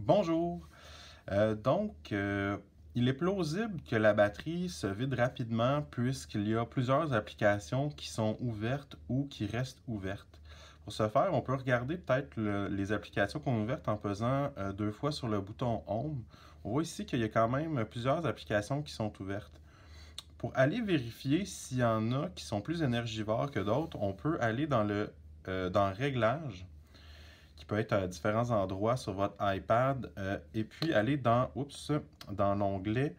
Bonjour. Il est plausible que la batterie se vide rapidement puisqu'il y a plusieurs applications qui sont ouvertes ou qui restent ouvertes. Pour ce faire, on peut regarder peut-être les applications qu'on a ouvertes en pesant deux fois sur le bouton Home. On voit ici qu'il y a quand même plusieurs applications qui sont ouvertes. Pour aller vérifier s'il y en a qui sont plus énergivores que d'autres, on peut aller dans Réglages qui peut être à différents endroits sur votre iPad et puis aller dans l'onglet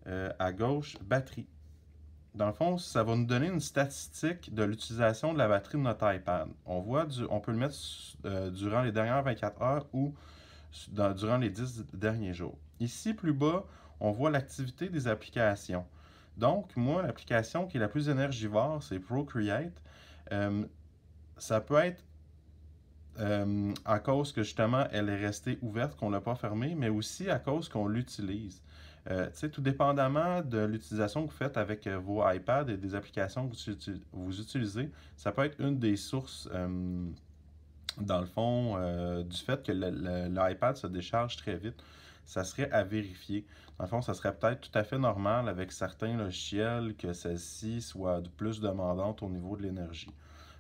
à gauche Batterie. Dans le fond, ça va nous donner une statistique de l'utilisation de la batterie de notre iPad. On peut le mettre durant les dernières 24 heures ou durant les 10 derniers jours. Ici, plus bas, on voit l'activité des applications. Donc, moi, l'application qui est la plus énergivore, c'est Procreate. Euh, Ça peut être à cause que justement elle est restée ouverte, qu'on ne l'a pas fermée, mais aussi à cause qu'on l'utilise. Tout dépendamment de l'utilisation que vous faites avec vos iPads et des applications que vous utilisez, ça peut être une des sources, dans le fond, du fait que l'iPad se décharge très vite. Ça serait à vérifier. Dans le fond, ça serait peut-être tout à fait normal avec certains logiciels que celle-ci soit plus demandante au niveau de l'énergie.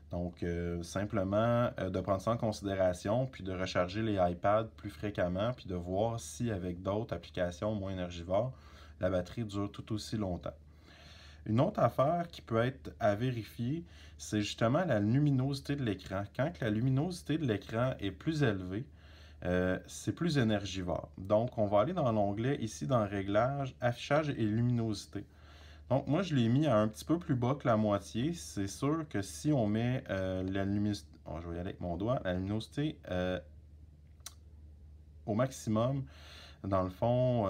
Donc, simplement de prendre ça en considération, puis de recharger les iPads plus fréquemment, puis de voir si avec d'autres applications moins énergivores, la batterie dure tout aussi longtemps. Une autre affaire qui peut être à vérifier, c'est justement la luminosité de l'écran. Quand la luminosité de l'écran est plus élevée, c'est plus énergivore. Donc, on va aller dans l'onglet ici dans Réglages, Affichage et luminosité. Donc, moi, je l'ai mis à un petit peu plus bas que la moitié. C'est sûr que si on met la luminosité, je vais y aller avec mon doigt, la luminosité au maximum, dans le fond,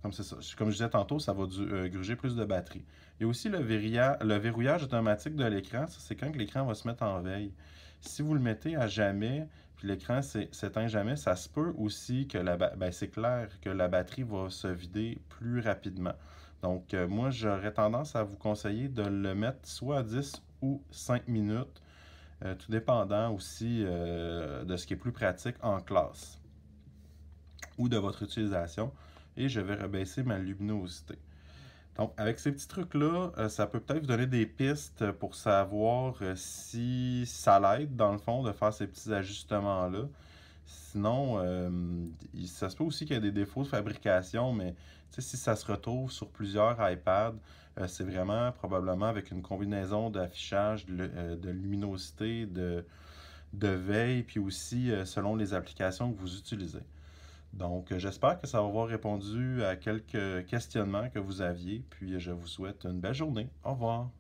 comme je disais tantôt, ça va gruger plus de batterie. Il y a aussi le verrouillage automatique de l'écran. Ça, c'est quand l'écran va se mettre en veille. Si vous le mettez à jamais, puis l'écran s'éteint jamais, ça se peut aussi que c'est clair que la batterie va se vider plus rapidement. Donc, moi, j'aurais tendance à vous conseiller de le mettre soit à 10 ou 5 minutes, tout dépendant aussi de ce qui est plus pratique en classe ou de votre utilisation. Et je vais rebaisser ma luminosité. Donc, avec ces petits trucs-là, ça peut peut-être vous donner des pistes pour savoir si ça l'aide, dans le fond, de faire ces petits ajustements-là. Sinon, ça se peut aussi qu'il y ait des défauts de fabrication, mais si ça se retrouve sur plusieurs iPads, c'est vraiment probablement avec une combinaison d'affichage, de luminosité, de veille, puis aussi selon les applications que vous utilisez. Donc, j'espère que ça va avoir répondu à quelques questionnements que vous aviez, puis je vous souhaite une belle journée. Au revoir.